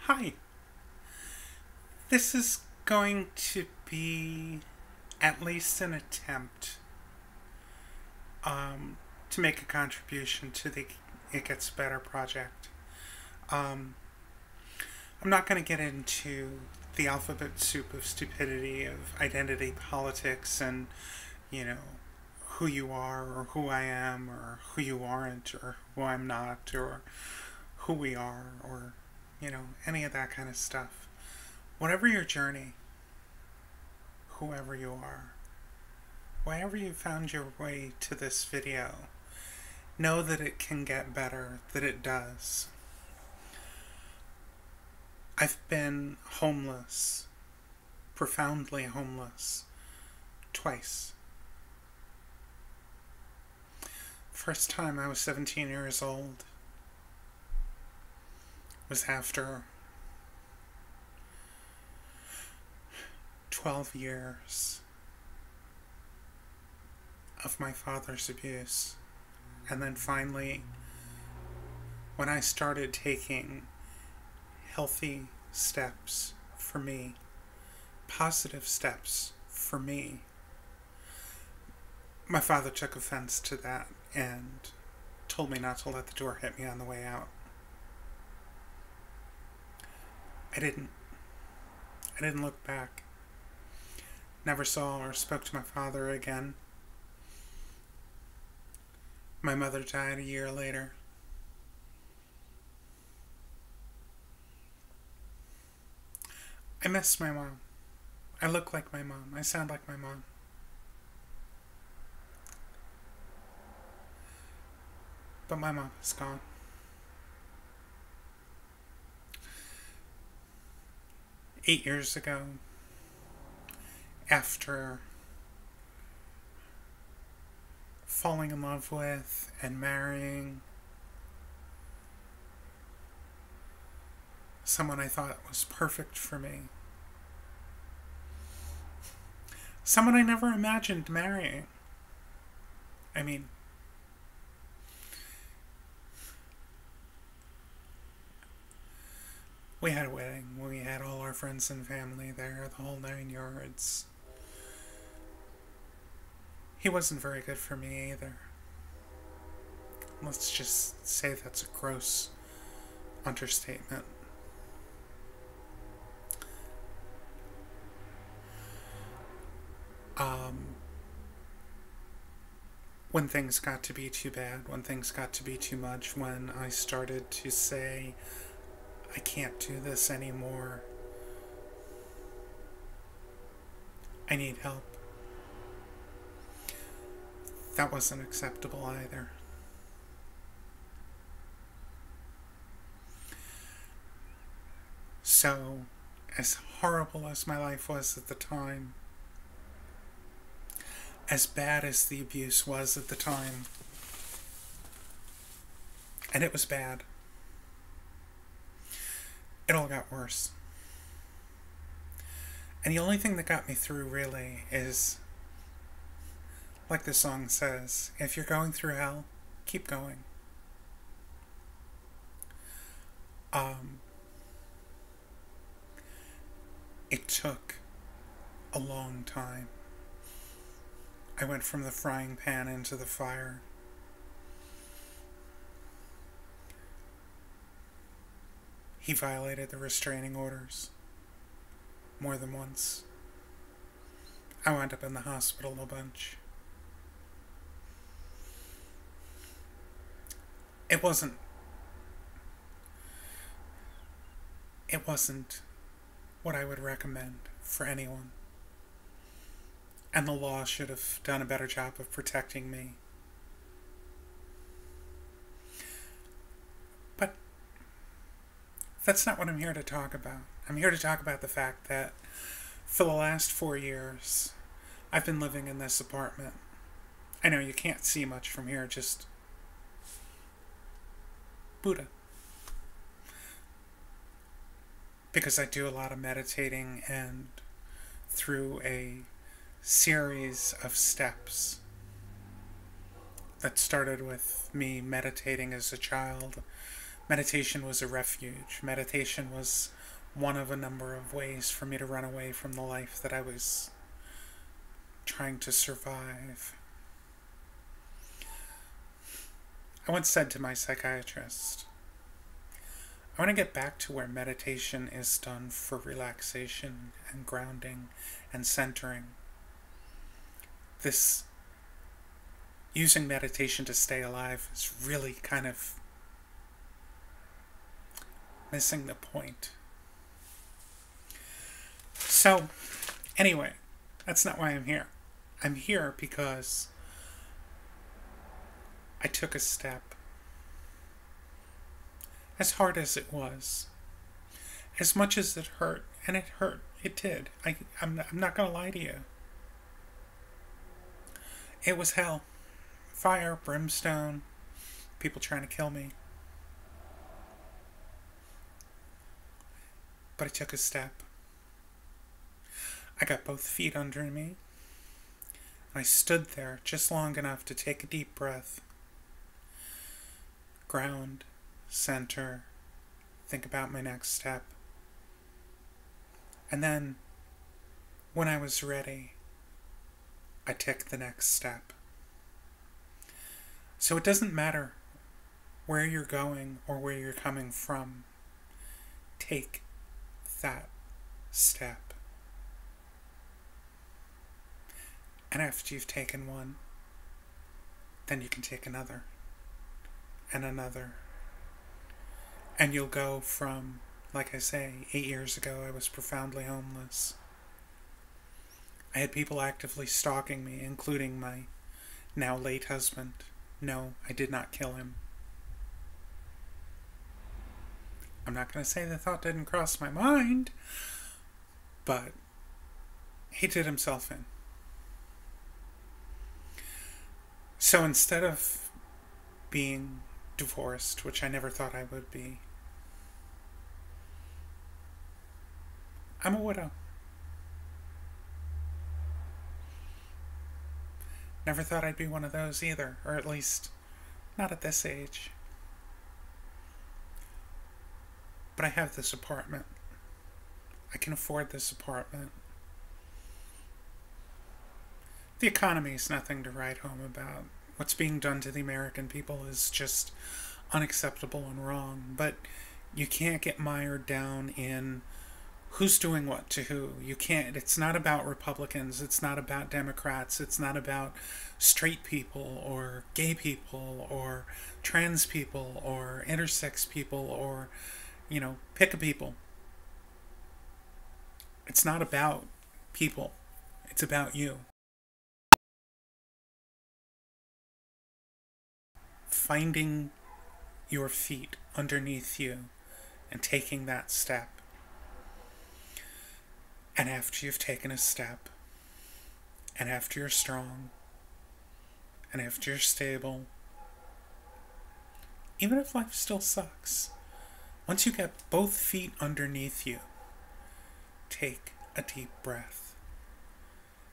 Hi. This is going to be at least an attempt to make a contribution to the It Gets Better project. Um, I'm not going to get into the alphabet soup of stupidity of identity politics and, you know, who you are or who I am or who you aren't or who I'm not or who we are or, any of that kind of stuff. Whatever your journey, whoever you are, wherever you found your way to this video, know that it can get better, that it does. I've been homeless, profoundly homeless, twice. First time I was 17 years old was after 12 years of my father's abuse. And then finally, when I started taking healthy steps for me, positive steps for me, my father took offense to that and told me not to let the door hit me on the way out. I didn't. I didn't look back. Never saw or spoke to my father again. My mother died a year later. I miss my mom. I look like my mom. I sound like my mom. But my mom is gone. Eight years ago, after falling in love with and marrying someone I thought was perfect for me, someone I never imagined marrying. I mean, we had a wedding. We had all our friends and family there, the whole 9 yards. He wasn't very good for me either. Let's just say that's a gross understatement. When things got to be too bad, when things got to be too much, when I started to say, I can't do this anymore, I need help, that wasn't acceptable either. So, as horrible as my life was at the time, as bad as the abuse was at the time, and it was bad, it all got worse. And the only thing that got me through, really, is, like the song says, if you're going through hell, keep going. It took a long time. I went from the frying pan into the fire. He violated the restraining orders more than once. I wound up in the hospital a bunch. It wasn't what I would recommend for anyone. And the law should have done a better job of protecting me. But that's not what I'm here to talk about. I'm here to talk about the fact that for the last 4 years, I've been living in this apartment. I know you can't see much from here, just Buddha. Because I do a lot of meditating, and through a series of steps that started with me meditating as a child, Meditation was a refuge. Meditation was one of a number of ways for me to run away from the life that I was trying to survive. I once said to my psychiatrist, I want to get back to where meditation is done for relaxation and grounding and centering. This using meditation to stay alive is really kind of missing the point. So, anyway, that's not why I'm here. I'm here because I took a step. As hard as it was, as much as it hurt, and it hurt, it did. I'm not going to lie to you. It was hell. Fire, brimstone, people trying to kill me. But I took a step. I got both feet under me. I stood there just long enough to take a deep breath. Ground. Center, think about my next step. And then, when I was ready, I took the next step. So it doesn't matter where you're going or where you're coming from. Take that step. And after you've taken one, then you can take another, and another. And you'll go from, like I say, 8 years ago I was profoundly homeless. I had people actively stalking me, including my now late husband. No, I did not kill him. I'm not going to say the thought didn't cross my mind, but he did himself in. So instead of being divorced, which I never thought I would be, I'm a widow. Never thought I'd be one of those either, or at least not at this age. But I have this apartment. I can afford this apartment. The economy is nothing to write home about. What's being done to the American people is just unacceptable and wrong, but you can't get mired down in who's doing what to who. You can't. It's not about Republicans. It's not about Democrats. It's not about straight people or gay people or trans people or intersex people or, pick a people. It's not about people. It's about you. Finding your feet underneath you and taking that step. And after you've taken a step, and after you're strong, and after you're stable, even if life still sucks, once you get both feet underneath you, take a deep breath.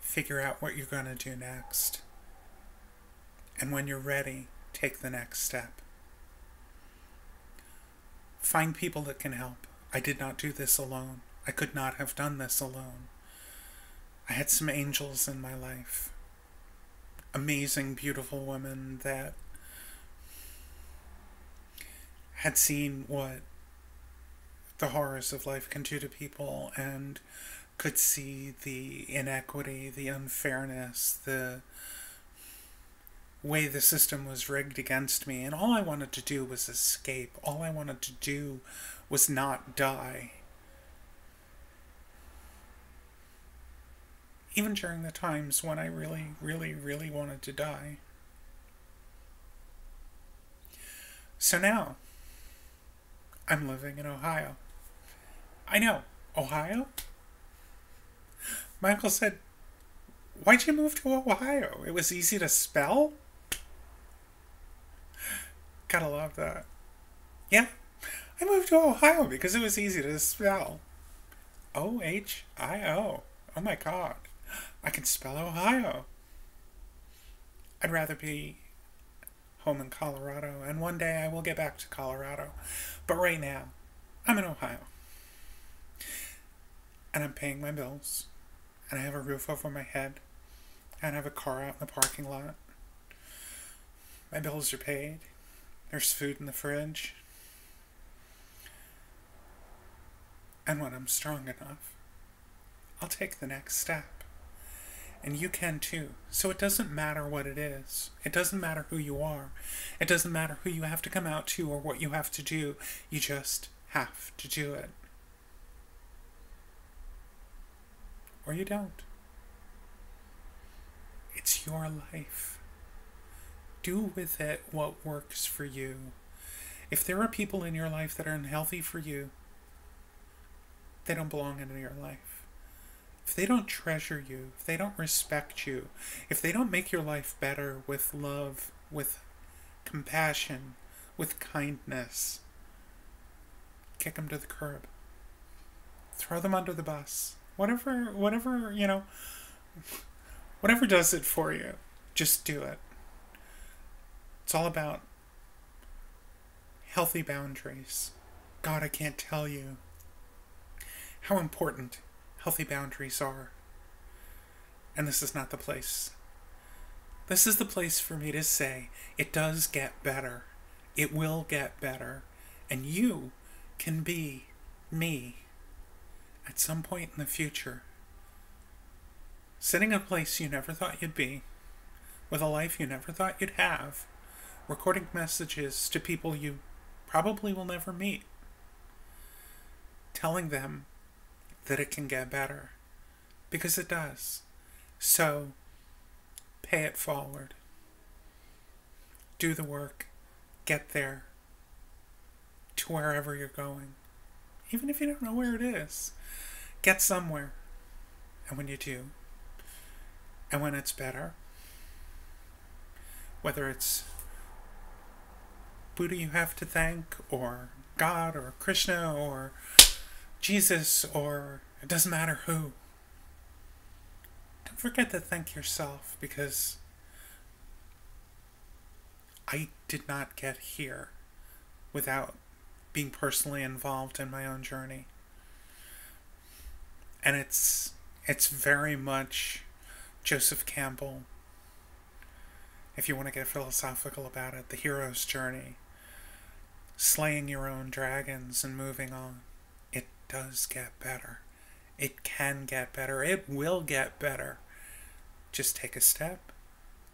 Figure out what you're going to do next. And when you're ready, take the next step. Find people that can help. I did not do this alone. I could not have done this alone. I had some angels in my life. Amazing, beautiful women that had seen what the horrors of life can do to people and could see the inequity, the unfairness, the way the system was rigged against me. And all I wanted to do was escape. All I wanted to do was not die. Even during the times when I really, really, really wanted to die. So now, I'm living in Ohio. I know, Ohio? My uncle said, why'd you move to Ohio? It was easy to spell? Gotta love that. Yeah, I moved to Ohio because it was easy to spell. Ohio. Oh my god. I can spell Ohio. I'd rather be home in Colorado, and one day I will get back to Colorado. But right now, I'm in Ohio. And I'm paying my bills, and I have a roof over my head, and I have a car out in the parking lot. My bills are paid. There's food in the fridge. And when I'm strong enough, I'll take the next step. And you can too. So it doesn't matter what it is. It doesn't matter who you are. It doesn't matter who you have to come out to or what you have to do. You just have to do it. Or you don't. It's your life. Do with it what works for you. If there are people in your life that are unhealthy for you, they don't belong in your life. If they don't treasure you, if they don't respect you, if they don't make your life better with love, with compassion, with kindness, kick them to the curb. Throw them under the bus. Whatever, whatever does it for you, just do it. It's all about healthy boundaries. God, I can't tell you how important healthy boundaries are. And this is not the place. This is the place for me to say, it does get better. It will get better. And you can be me at some point in the future. Sitting in a place you never thought you'd be, with a life you never thought you'd have, recording messages to people you probably will never meet, telling them that it can get better, because it does. So, pay it forward. Do the work. Get there. To wherever you're going. Even if you don't know where it is. Get somewhere. And when you do, and when it's better, whether it's Buddha you have to thank, or God, or Krishna, or Jesus, or it doesn't matter who. Don't forget to thank yourself, because I did not get here without being personally involved in my own journey. And it's very much Joseph Campbell, if you want to get philosophical about it, the hero's journey, slaying your own dragons and moving on. It does get better. It can get better. It will get better. Just take a step,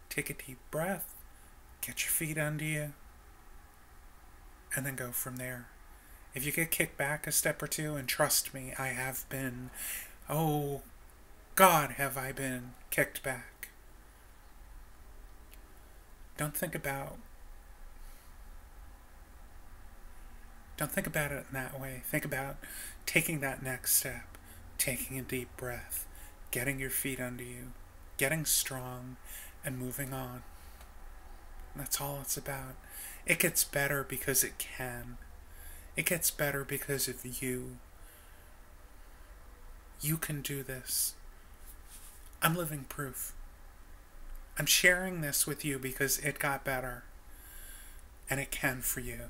take a deep breath, get your feet under you, and then go from there. If you get kicked back a step or two, and trust me, I have been, oh God, have I been kicked back. Don't think about it in that way. Think about taking that next step, taking a deep breath, getting your feet under you, getting strong, and moving on. That's all it's about. It gets better because it can. It gets better because of you. You can do this. I'm living proof. I'm sharing this with you because it got better. And it can for you.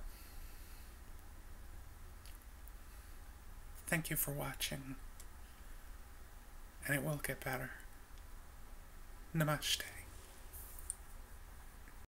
Thank you for watching. And it will get better. Namaste.